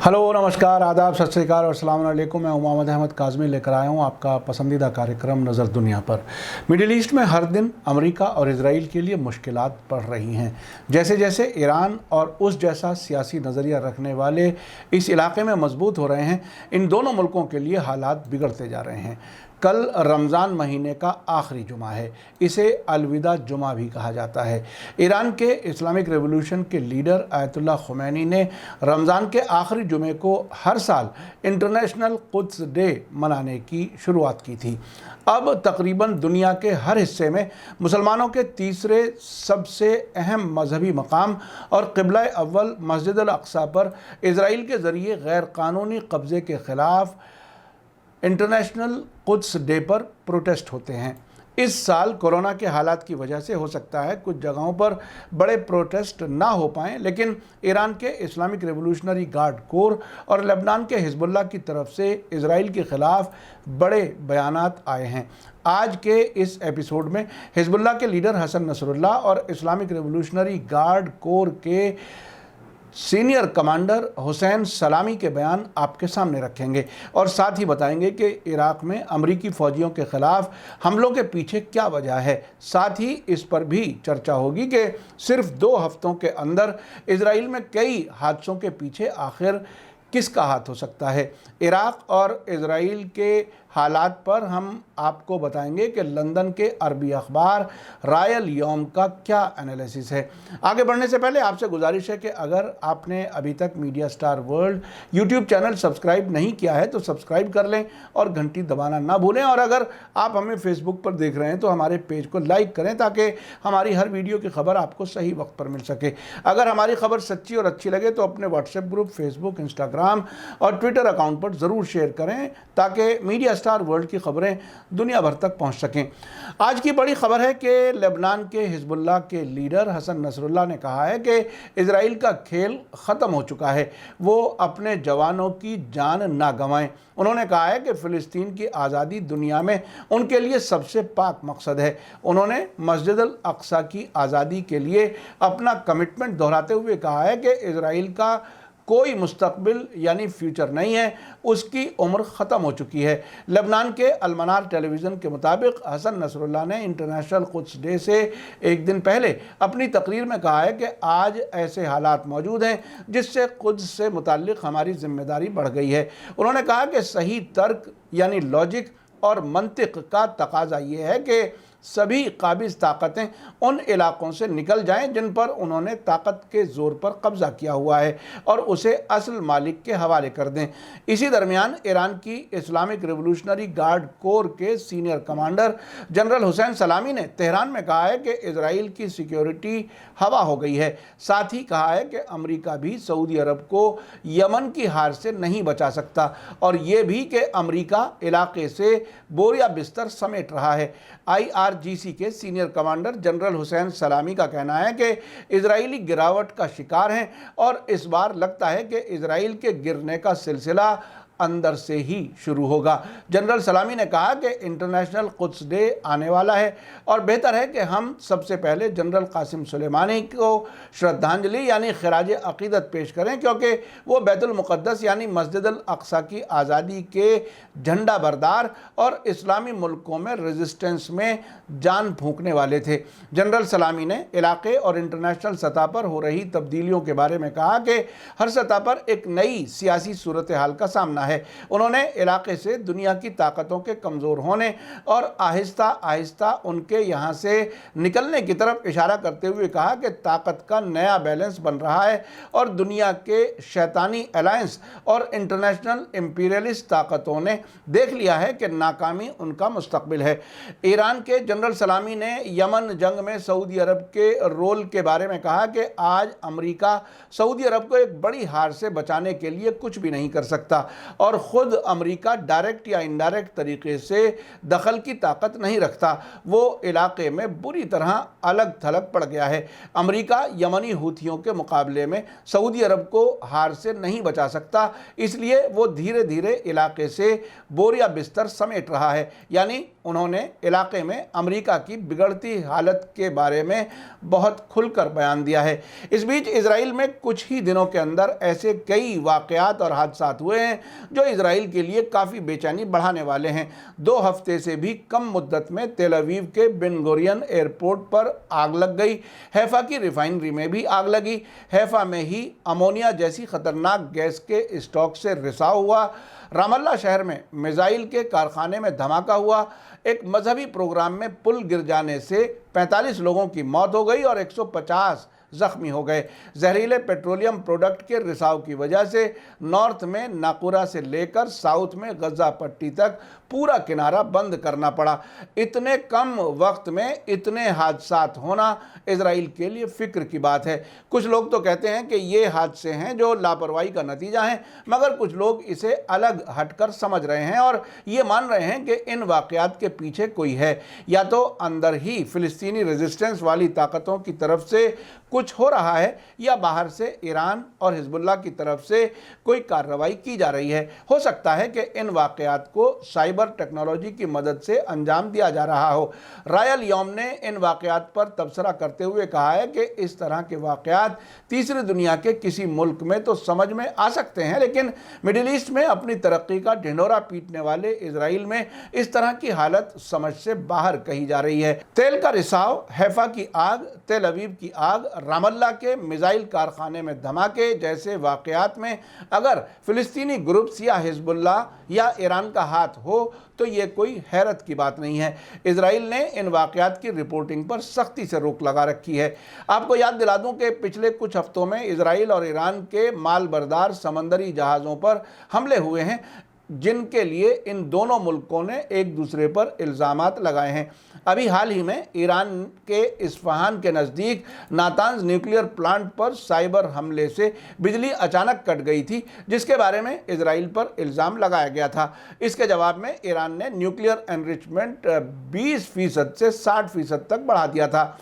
Hello, नमस्कार, आदाब, सत श्री अकाल और अस्सलाम वालेकुम। मैं मोहम्मद अहमद काज़मी लेकर आया हूँ आपका पसंदीदा कार्यक्रम नज़र दुनिया पर। मिडिल ईस्ट में हर दिन अमेरिका और इजराइल के लिए मुश्किलात बढ़ रही हैं। जैसे जैसे ईरान और उस जैसा सियासी नज़रिया रखने वाले इस इलाके में मजबूत हो रहे हैं, इन दोनों मुल्कों के लिए हालात बिगड़ते जा रहे हैं। कल रमज़ान महीने का आखिरी जुमा है। इसे अलविदा जुमा भी कहा जाता है। ईरान के इस्लामिक रेवोल्यूशन के लीडर आयतुल्लाह खुमैनी ने रमज़ान के आखिरी जुमे को हर साल इंटरनेशनल कुद्स डे मनाने की शुरुआत की थी। अब तकरीबन दुनिया के हर हिस्से में मुसलमानों के तीसरे सबसे अहम मजहबी मकाम और क़िबला अव्वल मस्जिद अल अक़सा पर इजराइल के ज़रिए गैर कानूनी कब्ज़े के ख़िलाफ़ इंटरनेशनल कुद्स डे पर प्रोटेस्ट होते हैं। इस साल कोरोना के हालात की वजह से हो सकता है कुछ जगहों पर बड़े प्रोटेस्ट ना हो पाएं, लेकिन ईरान के इस्लामिक रेवोल्यूशनरी गार्ड कोर और लेबनान के हिजबुल्लाह की तरफ से इजराइल के ख़िलाफ़ बड़े बयानात आए हैं। आज के इस एपिसोड में हिजबुल्लाह के लीडर हसन नसरुल्लाह और इस्लामिक रेवोल्यूशनरी गार्ड कोर के सीनियर कमांडर हुसैन सलामी के बयान आपके सामने रखेंगे और साथ ही बताएंगे कि इराक़ में अमरीकी फ़ौजियों के ख़िलाफ़ हमलों के पीछे क्या वजह है। साथ ही इस पर भी चर्चा होगी कि सिर्फ 2 हफ्तों के अंदर इजराइल में कई हादसों के पीछे आखिर किसका हाथ हो सकता है। इराक़ और इजराइल के हालात पर हम आपको बताएंगे कि लंदन के अरबी अखबार रायल यौम का क्या एनालिसिस है। आगे बढ़ने से पहले आपसे गुजारिश है कि अगर आपने अभी तक media star world YouTube channel subscribe नहीं किया है तो सब्सक्राइब कर लें और घंटी दबाना ना भूलें। और अगर आप हमें फेसबुक पर देख रहे हैं तो हमारे पेज को लाइक करें ताकि हमारी हर वीडियो की खबर आपको सही वक्त पर मिल सके। अगर हमारी खबर सच्ची और अच्छी लगे तो अपने व्हाट्सएप ग्रुप, फेसबुक, इंस्टाग्राम और ट्विटर अकाउंट पर ज़रूर शेयर करें ताकि मीडिया स्टार वर्ल्ड की खबरें दुनिया भर तक पहुंच सकें। आज की बड़ी खबर है कि लेबनान के हिजबुल्लाह के लीडर हसन नसरुल्लाह ने कहा है कि इजराइल का खेल ख़त्म हो चुका है, वो अपने जवानों की जान ना गंवाएं। उन्होंने कहा है कि फ़िलिस्तीन की आज़ादी दुनिया में उनके लिए सबसे पाक मकसद है। उन्होंने मस्जिद अल अक़सा की आज़ादी के लिए अपना कमिटमेंट दोहराते हुए कहा है कि इजराइल का कोई मुस्तकबिल यानी फ्यूचर नहीं है, उसकी उम्र ख़त्म हो चुकी है। लेबनान के अलमनार टेलीविज़न के मुताबिक हसन नसरुल्लाह ने इंटरनेशनल कुद्स डे से एक दिन पहले अपनी तकरीर में कहा है कि आज ऐसे हालात मौजूद हैं जिससे कुद्स से मुताल्लिक़ हमारी ज़िम्मेदारी बढ़ गई है। उन्होंने कहा कि सही तर्क यानी लॉजिक और मंतिक का तकाजा ये है कि सभी काबिज़ ताकतें उन इलाक़ों से निकल जाएं जिन पर उन्होंने ताकत के ज़ोर पर कब्ज़ा किया हुआ है और उसे असल मालिक के हवाले कर दें। इसी दरमियान ईरान की इस्लामिक रेवोल्यूशनरी गार्ड कोर के सीनियर कमांडर जनरल हुसैन सलामी ने तेहरान में कहा है कि इजराइल की सिक्योरिटी हवा हो गई है। साथ ही कहा है कि अमेरिका भी सऊदी अरब को यमन की हार से नहीं बचा सकता और ये भी कि अमेरिका इलाके से बोरिया बिस्तर समेट रहा है। IRGC के सीनियर कमांडर जनरल हुसैन सलामी का कहना है कि इजरायली गिरावट का शिकार हैं और इस बार लगता है कि इजराइल के गिरने का सिलसिला अंदर से ही शुरू होगा। जनरल सलामी ने कहा कि इंटरनेशनल कुद्स डे आने वाला है और बेहतर है कि हम सबसे पहले जनरल कासिम सुलेमानी को श्रद्धांजलि यानी खिराज अक़ीदत पेश करें, क्योंकि वो बैतुल मुक़द्दस यानी मस्जिद अल अक़सा की आज़ादी के झंडा बरदार और इस्लामी मुल्कों में रेजिस्टेंस में जान फूंकने वाले थे। जनरल सलामी ने इलाके और इंटरनेशनल सतह पर हो रही तब्दीलियों के बारे में कहा कि हर सतह पर एक नई सियासी सूरत हाल का सामना है। उन्होंने इलाके से दुनिया की ताकतों के कमज़ोर होने और आहिस्ता आहिस्ता उनके यहाँ से निकलने की तरफ इशारा करते हुए कहा कि ताकत का नया बैलेंस बन रहा है और दुनिया के शैतानी अलायंस और इंटरनेशनल इंपीरियलिस्ट ताकतों ने देख लिया है कि नाकामी उनका मुस्तकबिल है। ईरान के जनरल सलामी ने यमन जंग में सऊदी अरब के रोल के बारे में कहा कि आज अमेरिका सऊदी अरब को एक बड़ी हार से बचाने के लिए कुछ भी नहीं कर सकता और ख़ुद अमेरिका डायरेक्ट या इनडायरेक्ट तरीके से दखल की ताकत नहीं रखता। वो इलाके में बुरी तरह अलग थलग पड़ गया है। अमेरिका यमनी हूथियों के मुकाबले में सऊदी अरब को हार से नहीं बचा सकता, इसलिए वो धीरे धीरे इलाके से बोरिया बिस्तर समेट रहा है, यानी उन्होंने इलाके में अमेरिका की बिगड़ती हालत के बारे में बहुत खुलकर बयान दिया है। इस बीच इजराइल में कुछ ही दिनों के अंदर ऐसे कई वाक़यात और हादसात हुए हैं जो इजराइल के लिए काफ़ी बेचैनी बढ़ाने वाले हैं। 2 हफ्ते से भी कम मुद्दत में तेल अवीव के बेन गुरियन एयरपोर्ट पर आग लग गई। हैफा की रिफाइनरी में भी आग लगी। हैफा में ही अमोनिया जैसी खतरनाक गैस के स्टॉक से रिसाव हुआ। रामल्ला शहर में मिसाइल के कारखाने में धमाका हुआ। एक मजहबी प्रोग्राम में पुल गिर जाने से 45 लोगों की मौत हो गई और 150 जख्मी हो गए। जहरीले पेट्रोलियम प्रोडक्ट के रिसाव की वजह से नॉर्थ में नाकुरा से लेकर साउथ में गजा पट्टी तक पूरा किनारा बंद करना पड़ा। इतने कम वक्त में इतने हादसात होना इजराइल के लिए फिक्र की बात है। कुछ लोग तो कहते हैं कि ये हादसे हैं जो लापरवाही का नतीजा हैं, मगर कुछ लोग इसे अलग हटकर समझ रहे हैं और ये मान रहे हैं कि इन वाक़यात के पीछे कोई है। या तो अंदर ही फिलिस्तीनी रेजिस्टेंस वाली ताकतों की तरफ से कुछ हो रहा है या बाहर से ईरान और हिजबुल्लाह की तरफ से कोई कार्रवाई की जा रही है। हो सकता है कि इन वाक़यात को साइबर टेक्नोलॉजी की मदद से अंजाम दिया जा रहा हो। रायल यौम ने इन वाक़यात पर तबसरा करते हुए कहा है कि इस तरह के वाक़यात तीसरी दुनिया के किसी मुल्क में तो समझ में आ सकते हैं, लेकिन मिडिल ईस्ट में अपनी तरक्की का ढिंढोरा पीटने वाले इजराइल में इस तरह की हालत समझ से बाहर कही जा रही है। तेल का रिसाव, हैफा की आग, तेल अवीव की आग, रामल्ला के मिसाइल कारखाने में धमाके जैसे वाक़यात में अगर फिलिस्तीनी ग्रुप्स या हिजबुल्लाह या ईरान का हाथ हो तो ये कोई हैरत की बात नहीं है। इजराइल ने इन वाक़यात की रिपोर्टिंग पर सख्ती से रोक लगा रखी है। आपको याद दिला दूं कि पिछले कुछ हफ्तों में इजराइल और ईरान के माल बरदार समंदरी जहाज़ों पर हमले हुए हैं, जिनके लिए इन दोनों मुल्कों ने एक दूसरे पर इल्ज़ामात लगाए हैं। अभी हाल ही में ईरान के इस्फहान के नज़दीक नातांज न्यूक्लियर प्लांट पर साइबर हमले से बिजली अचानक कट गई थी, जिसके बारे में इजराइल पर इल्ज़ाम लगाया गया था। इसके जवाब में ईरान ने न्यूक्लियर एनरिचमेंट 20% से 60% तक बढ़ा दिया था।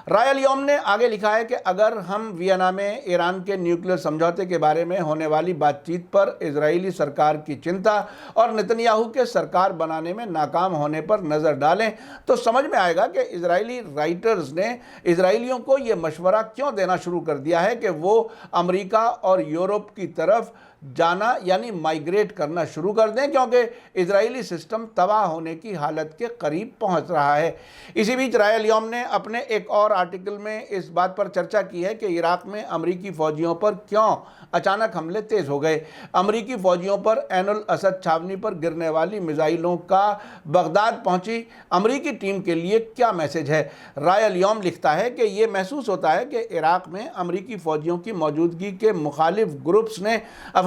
रायल यौम ने आगे लिखा है कि अगर हम वियना में ईरान के न्यूक्लियर समझौते के बारे में होने वाली बातचीत पर इजरायली सरकार की चिंता और नेतन्याहू के सरकार बनाने में नाकाम होने पर नज़र डालें तो समझ में आएगा कि इजरायली राइटर्स ने इजरायलियों को ये मशवरा क्यों देना शुरू कर दिया है कि वो अमेरिका और यूरोप की तरफ जाना यानी माइग्रेट करना शुरू कर दें, क्योंकि इजरायली सिस्टम तबाह होने की हालत के करीब पहुंच रहा है। इसी बीच रायल यौम ने अपने एक और आर्टिकल में इस बात पर चर्चा की है कि इराक में अमरीकी फ़ौजियों पर क्यों अचानक हमले तेज़ हो गए। अमरीकी फ़ौजियों पर ऐनुल असद छावनी पर गिरने वाली मिसाइलों का बगदाद पहुंची अमरीकी टीम के लिए क्या मैसेज है। रायल यौम लिखता है कि ये महसूस होता है कि इराक में अमरीकी फ़ौजियों की मौजूदगी के मुखालिफ ग्रुप्स ने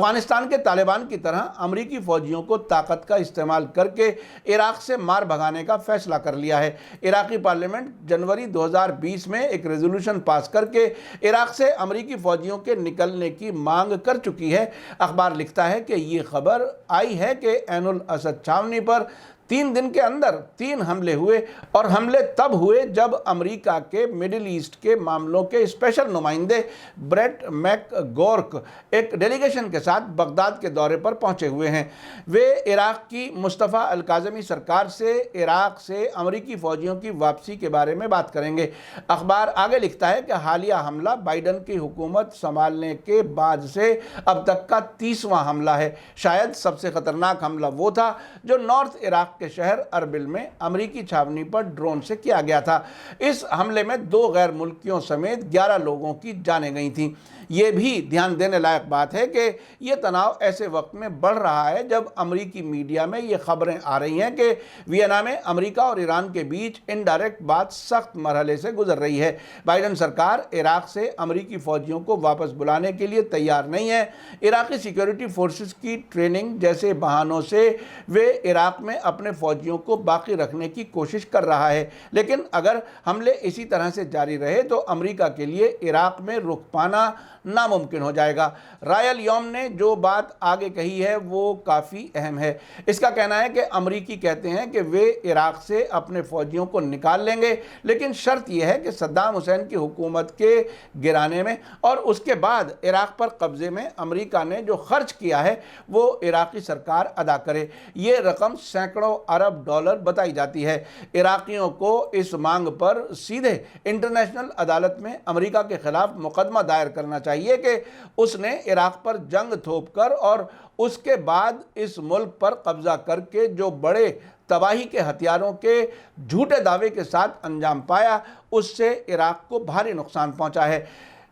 अफगानिस्तान के तालिबान की तरह अमरीकी फ़ौजियों को ताकत का इस्तेमाल करके इराक से मार भगाने का फैसला कर लिया है। इराकी पार्लियामेंट जनवरी 2020 में एक रेजोल्यूशन पास करके इराक से अमरीकी फ़ौजियों के निकलने की मांग कर चुकी है। अखबार लिखता है कि ये खबर आई है कि ऐनुल असद छावनी पर 3 दिन के अंदर 3 हमले हुए और हमले तब हुए जब अमेरिका के मिडिल ईस्ट के मामलों के स्पेशल नुमाइंदे ब्रेट मैकगोर्क एक डेलीगेशन के साथ बगदाद के दौरे पर पहुंचे हुए हैं। वे इराक की मुस्तफ़ा अल काज़मी सरकार से इराक से अमेरिकी फ़ौजियों की वापसी के बारे में बात करेंगे। अखबार आगे लिखता है कि हालिया हमला बाइडन की हुकूमत संभालने के बाद से अब तक का 30वां हमला है। शायद सबसे ख़तरनाक हमला वो था जो नॉर्थ इराक के शहर अरबिल में अमरीकी छावनी पर ड्रोन से किया गया था। इस हमले में 2 गैर मुल्कियों समेत 11 लोगों की जानें गई थीं। ये भी ध्यान देने लायक बात है कि ये तनाव ऐसे वक्त में बढ़ रहा है जब अमरीकी मीडिया में ये खबरें आ रही हैं कि वियना में अमरीका और ईरान के बीच इनडायरेक्ट बात सख्त मरहले से गुजर रही है। बाइडन सरकार इराक से अमरीकी फ़ौजियों को वापस बुलाने के लिए तैयार नहीं है। इराकी सिक्योरिटी फोर्सेस की ट्रेनिंग जैसे बहानों से वे इराक में अपने फ़ौजियों को बाकी रखने की कोशिश कर रहा है, लेकिन अगर हमले इसी तरह से जारी रहे तो अमेरिका के लिए इराक में रुक पाना नामुमकिन हो जाएगा। रायल यौम ने जो बात आगे कही है वो काफ़ी अहम है। इसका कहना है कि अमरीकी कहते हैं कि वे इराक से अपने फौजियों को निकाल लेंगे, लेकिन शर्त यह है कि सद्दाम हुसैन की हुकूमत के गिराने में और उसके बाद इराक पर कब्जे में अमरीका ने जो खर्च किया है वो इराकी सरकार अदा करे। ये रकम सैकड़ों अरब डॉलर बताई जाती है। इराकियों को इस मांग पर सीधे इंटरनेशनल अदालत में अमरीका के खिलाफ मुकदमा दायर करना चाहिए कि उसने इराक पर जंग थोपकर और उसके बाद इस मुल्क पर कब्जा करके जो बड़े तबाही के हथियारों के झूठे दावे के साथ अंजाम पाया, उससे इराक को भारी नुकसान पहुंचा है।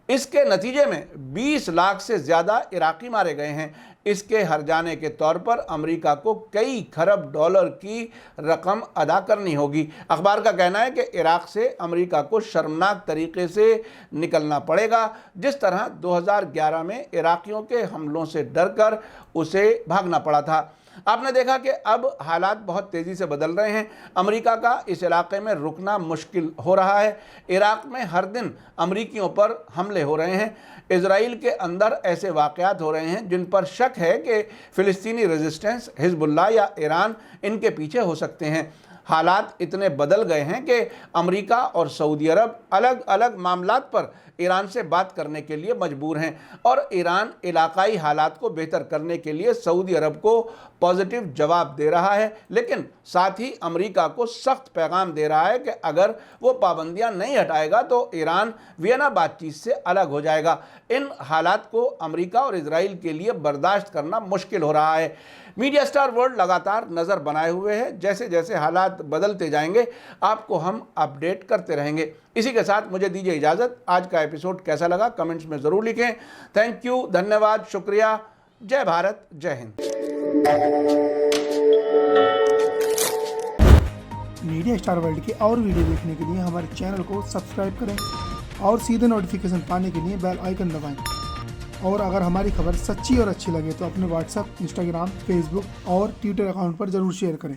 इसके नतीजे में 20 लाख से ज़्यादा इराकी मारे गए हैं। इसके हर्जाने के तौर पर अमेरिका को कई खरब डॉलर की रकम अदा करनी होगी। अखबार का कहना है कि इराक से अमेरिका को शर्मनाक तरीके से निकलना पड़ेगा, जिस तरह 2011 में इराकियों के हमलों से डरकर उसे भागना पड़ा था। आपने देखा कि अब हालात बहुत तेज़ी से बदल रहे हैं। अमेरिका का इस इलाके में रुकना मुश्किल हो रहा है। इराक में हर दिन अमरीकियों पर हमले हो रहे हैं। इजराइल के अंदर ऐसे वाक़यात हो रहे हैं जिन पर शक है कि फ़िलिस्तीनी रेजिस्टेंस, हिजबुल्लाह या ईरान इनके पीछे हो सकते हैं। हालात इतने बदल गए हैं कि अमेरिका और सऊदी अरब अलग अलग मामलात पर ईरान से बात करने के लिए मजबूर हैं और ईरान इलाकाई हालात को बेहतर करने के लिए सऊदी अरब को पॉजिटिव जवाब दे रहा है, लेकिन साथ ही अमेरिका को सख्त पैगाम दे रहा है कि अगर वो पाबंदियां नहीं हटाएगा तो ईरान वियना बातचीत से अलग हो जाएगा। इन हालात को अमेरिका और इजराइल के लिए बर्दाश्त करना मुश्किल हो रहा है। मीडिया स्टार वर्ल्ड लगातार नज़र बनाए हुए है। जैसे जैसे हालात बदलते जाएंगे आपको हम अपडेट करते रहेंगे। इसी के साथ मुझे दीजिए इजाज़त। आज का एपिसोड कैसा लगा कमेंट्स में ज़रूर लिखें। थैंक यू, धन्यवाद, शुक्रिया। जय भारत, जय हिंद। मीडिया स्टार वर्ल्ड के और वीडियो देखने के लिए हमारे चैनल को सब्सक्राइब करें और सीधे नोटिफिकेशन पाने के लिए बेल आइकन दबाएं। और अगर हमारी खबर सच्ची और अच्छी लगे तो अपने व्हाट्सएप, इंस्टाग्राम, फेसबुक और ट्विटर अकाउंट पर ज़रूर शेयर करें।